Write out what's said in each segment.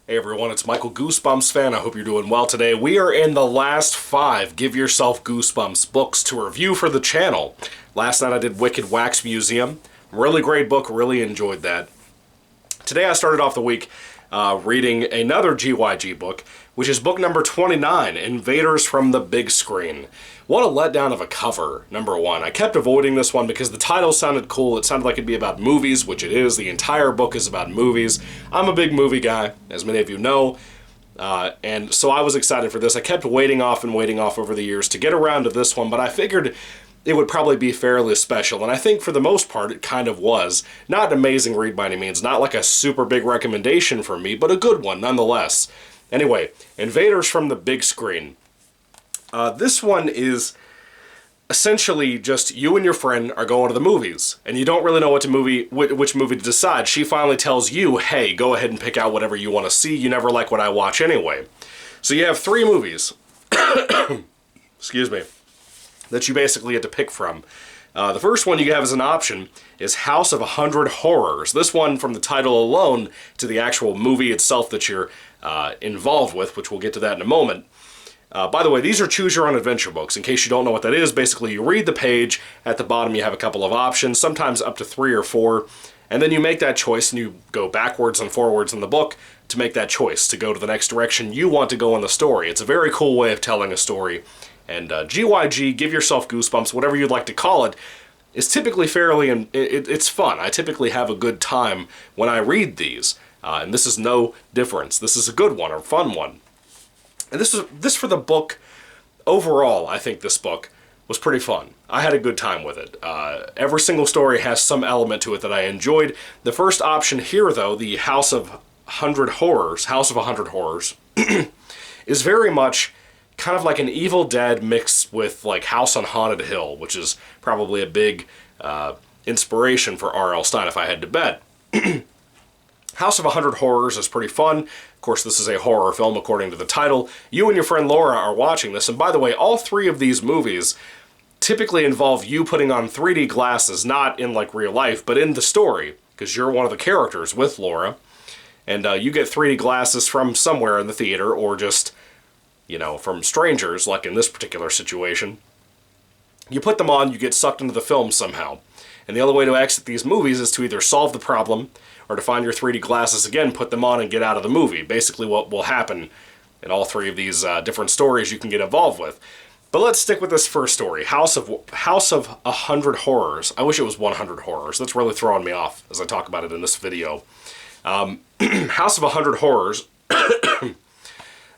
Hey everyone, it's Michael GoosebumpsFan. I hope you're doing well today. We are in the last 5 Give Yourself Goosebumps books to review for the channel. Last night I did Wicked Wax Museum. Really great book, really enjoyed that. Today I started off the week reading another GYG book, which is book number 29, Invaders from the Big Screen. What a letdown of a cover, number one. I kept avoiding this one because the title sounded cool. It sounded like it'd be about movies, which it is. The entire book is about movies. I'm a big movie guy, as many of you know, and so I was excited for this. I kept waiting off over the years to get around to this one, but I figured it would probably be fairly special, and I think for the most part it kind of was. Not an amazing read by any means, not like a super big recommendation from me, but a good one nonetheless. Anyway, Invaders from the Big Screen. This one is essentially just you and your friend are going to the movies, and you don't really know which movie to decide. She finally tells you, hey, go ahead and pick out whatever you want to see. You never like what I watch anyway. So you have 3 movies, excuse me, that you basically had to pick from. The first one you have as an option is House of 100 Horrors. This one, from the title alone to the actual movie itself that you're involved with, which we'll get to that in a moment. By the way, these are Choose Your Own Adventure books. In case you don't know what that is, basically you read the page, at the bottom you have a couple of options, sometimes up to 3 or 4, and then you make that choice and you go backwards and forwards in the book to make that choice, to go to the next direction you want to go in the story. It's a very cool way of telling a story. And GYG, Give Yourself Goosebumps, whatever you'd like to call it, is typically fairly, it's fun. I typically have a good time when I read these, and this is no difference. This is a good one, or fun one. And this for the book, overall, I think this book was pretty fun. I had a good time with it. Every single story has some element to it that I enjoyed. The first option here, though, the House of 100 Horrors, is very much kind of like an Evil Dead mixed with like House on Haunted Hill, which is probably a big inspiration for R.L. Stine if I had to bet. House of 100 Horrors is pretty fun. Of course, this is a horror film according to the title. You and your friend Laura are watching this, and by the way, all 3 of these movies typically involve you putting on 3D glasses, not in like real life, but in the story, because you're one of the characters with Laura, and you get 3D glasses from somewhere in the theater, or just, you know, from strangers, like in this particular situation. You put them on, you get sucked into the film somehow. And the only way to exit these movies is to either solve the problem, or to find your 3D glasses again, put them on, and get out of the movie. Basically what will happen in all 3 of these different stories you can get involved with. But let's stick with this first story, House of 100 Horrors. I wish it was 100 Horrors. That's really throwing me off as I talk about it in this video. House of 100 Horrors.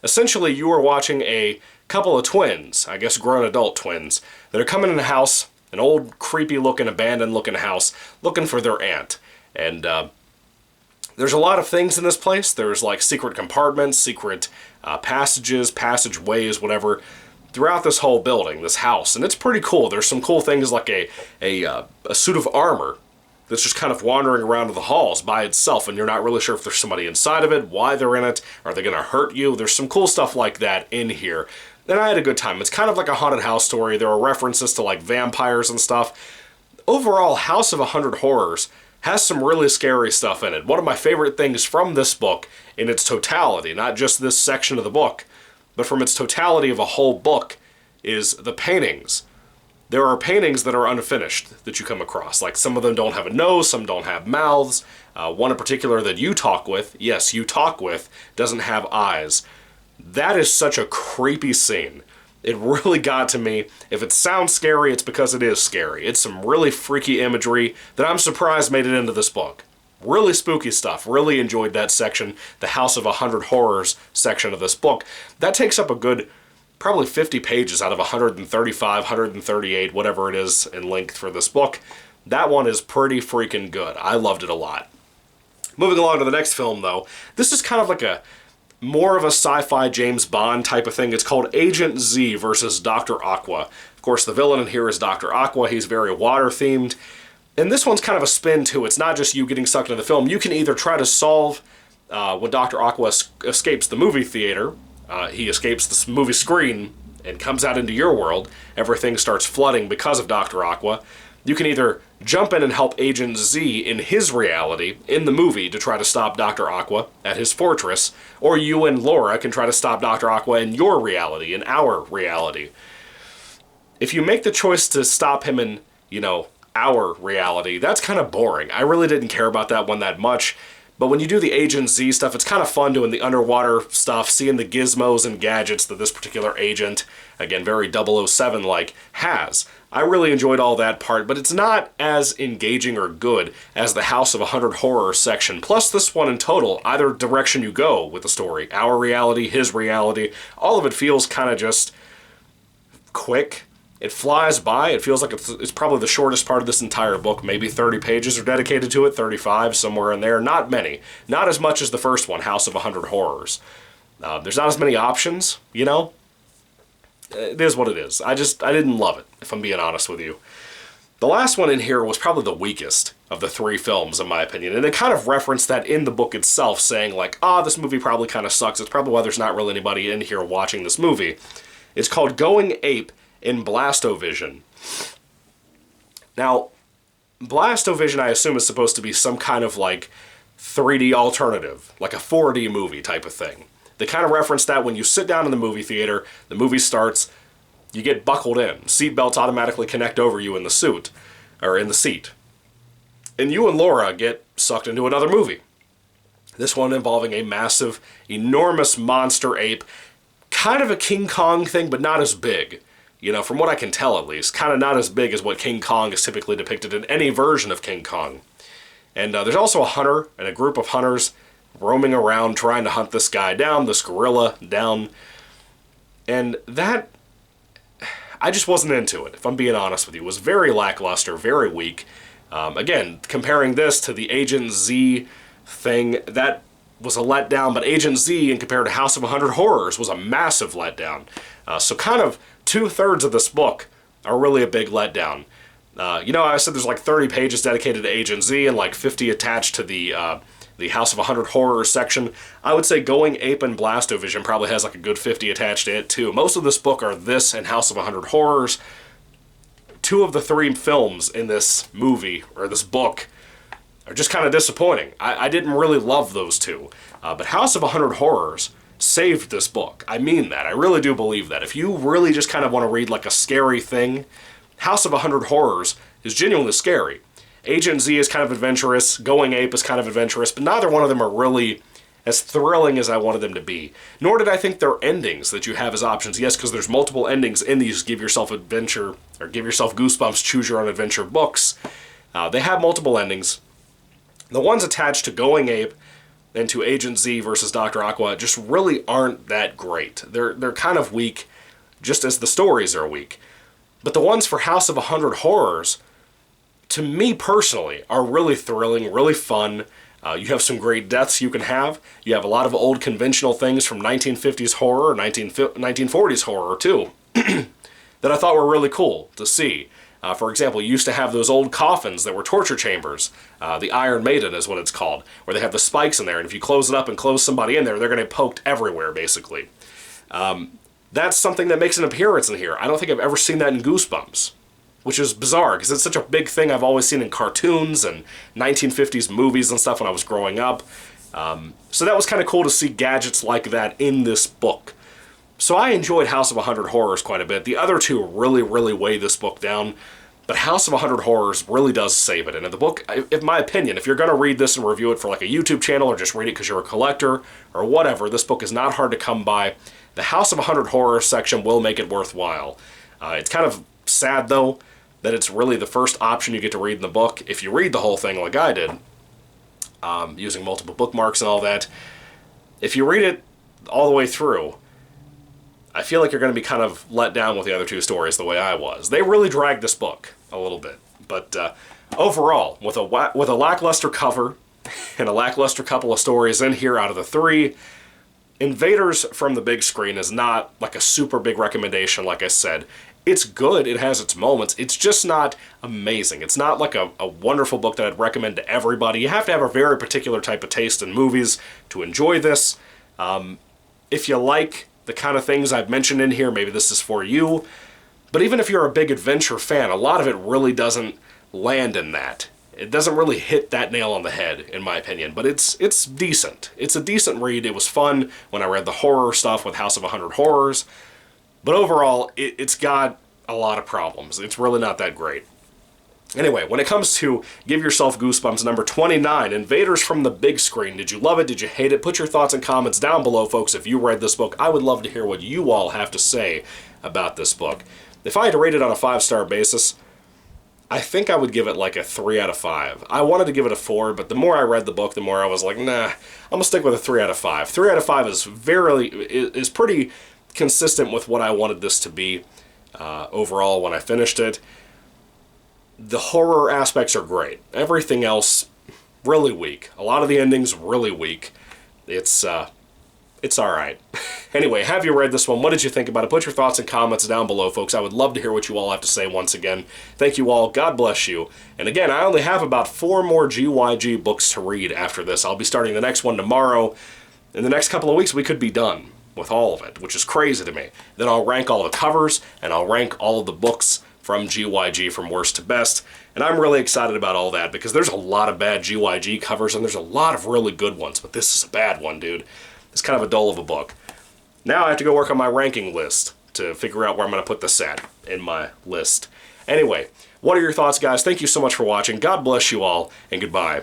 Essentially, you are watching a couple of twins, I guess grown adult twins, that are coming in a house, an old, creepy-looking, abandoned-looking house, looking for their aunt. And there's a lot of things in this place. There's like secret compartments, secret passages, passageways, whatever, throughout this whole building, this house. And it's pretty cool. There's some cool things like a suit of armor that's just kind of wandering around the halls by itself, and you're not really sure if there's somebody inside of it, why they're in it, are they going to hurt you? There's some cool stuff like that in here. And I had a good time. It's kind of like a haunted house story. There are references to like vampires and stuff. Overall, House of 100 Horrors has some really scary stuff in it. One of my favorite things from this book, in its totality, not just this section of the book, but from its totality of a whole book, is the paintings. There are paintings that are unfinished that you come across. Like, some of them don't have a nose, some don't have mouths. One in particular that you talk with, yes, you talk with, doesn't have eyes. That is such a creepy scene. It really got to me. If it sounds scary, it's because it is scary. It's some really freaky imagery that I'm surprised made it into this book. Really spooky stuff. Really enjoyed that section, the House of 100 Horrors section of this book. That takes up a good, probably 50 pages out of 135, 138, whatever it is in length for this book. That one is pretty freaking good. I loved it a lot. Moving along to the next film, though. This is kind of like a more of a sci-fi James Bond type of thing. It's called Agent Z versus Dr. Aqua. Of course, the villain in here is Dr. Aqua. He's very water-themed. And this one's kind of a spin, too. It's not just you getting sucked into the film. You can either try to solve when Dr. Aqua escapes the movie theater. He escapes the movie screen and comes out into your world. Everything starts flooding because of Dr. Aqua. You can either jump in and help Agent Z in his reality, in the movie, to try to stop Dr. Aqua at his fortress, or you and Laura can try to stop Dr. Aqua in your reality, in our reality. If you make the choice to stop him in, our reality, that's kind of boring. I really didn't care about that one that much. But when you do the Agent Z stuff, it's kind of fun doing the underwater stuff, seeing the gizmos and gadgets that this particular agent, again, very 007-like, has. I really enjoyed all that part, but it's not as engaging or good as the House of 100 Horror section, plus this one in total, either direction you go with the story. Our reality, his reality, all of it feels kind of just quick. It flies by. It feels like it's probably the shortest part of this entire book. Maybe 30 pages are dedicated to it, 35, somewhere in there. Not many. Not as much as the first one, House of 100 Horrors. There's not as many options, It is what it is. I didn't love it, if I'm being honest with you. The last one in here was probably the weakest of the three films, in my opinion. And they kind of referenced that in the book itself, saying like, this movie probably kind of sucks. It's probably why there's not really anybody in here watching this movie. It's called Going Ape in Blastovision. Now, Blastovision, I assume, is supposed to be some kind of, 3D alternative, like a 4D movie type of thing. They kind of reference that when you sit down in the movie theater, the movie starts, you get buckled in. Seatbelts automatically connect over you in the suit, or in the seat. And you and Laura get sucked into another movie. This one involving a massive, enormous monster ape, kind of a King Kong thing, but not as big. From what I can tell at least, kind of not as big as what King Kong is typically depicted in any version of King Kong. And there's also a hunter and a group of hunters roaming around trying to hunt this guy down, this gorilla down. And that, I just wasn't into it, if I'm being honest with you. It was very lackluster, very weak. Again, comparing this to the Agent Z thing, that was a letdown, but Agent Z, in compared to House of 100 Horrors, was a massive letdown. So kind of 2/3 of this book are really a big letdown. I said there's 30 pages dedicated to Agent Z and 50 attached to the House of 100 Horrors section. I would say Going Ape and Blastovision probably has a good 50 attached to it too. Most of this book are this and House of 100 Horrors. 2 of the 3 films in this movie, or this book, are just kind of disappointing. I didn't really love those 2. But House of 100 Horrors saved this book. I mean that. I really do believe that. If you really just kind of want to read a scary thing, House of 100 Horrors is genuinely scary. Agent Z is kind of adventurous, Going Ape is kind of adventurous, but neither one of them are really as thrilling as I wanted them to be. Nor did I think their endings that you have as options. Yes, because there's multiple endings in these Give Yourself Adventure, or Give Yourself Goosebumps, Choose Your Own Adventure books. They have multiple endings. The ones attached to Going Ape and to Agent Z versus Dr. Aqua just really aren't that great. They're kind of weak, just as the stories are weak. But the ones for House of 100 Horrors, to me personally, are really thrilling, really fun. You have some great deaths you can have. You have a lot of old conventional things from 1950s horror, 1940s horror too, that I thought were really cool to see. For example, you used to have those old coffins that were torture chambers. The Iron Maiden is what it's called, where they have the spikes in there, and if you close it up and close somebody in there, they're going to get poked everywhere, basically. That's something that makes an appearance in here. I don't think I've ever seen that in Goosebumps, which is bizarre, because it's such a big thing I've always seen in cartoons and 1950s movies and stuff when I was growing up. So that was kind of cool to see gadgets like that in this book. So I enjoyed House of 100 Horrors quite a bit. The other 2 really, really weigh this book down. But House of 100 Horrors really does save it. And in the book, in my opinion, if you're going to read this and review it for a YouTube channel or just read it because you're a collector or whatever, this book is not hard to come by. The House of 100 Horrors section will make it worthwhile. It's kind of sad, though, that it's really the first option you get to read in the book. If you read the whole thing like I did, using multiple bookmarks and all that, if you read it all the way through, I feel like you're going to be kind of let down with the other 2 stories the way I was. They really dragged this book a little bit. But overall, with a lackluster cover and a lackluster couple of stories in here out of the 3, Invaders from the big screen is not a super big recommendation, like I said. It's good, it has its moments, it's just not amazing. It's not a wonderful book that I'd recommend to everybody. You have to have a very particular type of taste in movies to enjoy this. If you like the kind of things I've mentioned in here, maybe this is for you. But even if you're a big adventure fan, a lot of it really doesn't land in that. It doesn't really hit that nail on the head, in my opinion, but it's decent. It's a decent read. It was fun when I read the horror stuff with House of 100 Horrors, but overall, it's got a lot of problems. It's really not that great. Anyway, when it comes to Give Yourself Goosebumps number 29, Invaders from the Big Screen, did you love it? Did you hate it? Put your thoughts and comments down below, folks. If you read this book, I would love to hear what you all have to say about this book. If I had to rate it on a 5-star basis, I think I would give it like a 3 out of 5. I wanted to give it a 4, but the more I read the book, the more I was like, nah, I'm gonna stick with a 3 out of 5. 3 out of 5 is pretty consistent with what I wanted this to be overall when I finished it. The horror aspects are great. Everything else, really weak. A lot of the endings, really weak. It's alright. Anyway, have you read this one? What did you think about it? Put your thoughts and comments down below, folks. I would love to hear what you all have to say once again. Thank you all. God bless you. And again, I only have about 4 more GYG books to read after this. I'll be starting the next one tomorrow. In the next couple of weeks, we could be done with all of it, which is crazy to me. Then I'll rank all the covers, and I'll rank all of the books from GYG from worst to best. And I'm really excited about all that because there's a lot of bad GYG covers and there's a lot of really good ones, but this is a bad one, dude. It's kind of a dull of a book. Now I have to go work on my ranking list to figure out where I'm going to put this at in my list. Anyway, what are your thoughts, guys? Thank you so much for watching. God bless you all, and goodbye.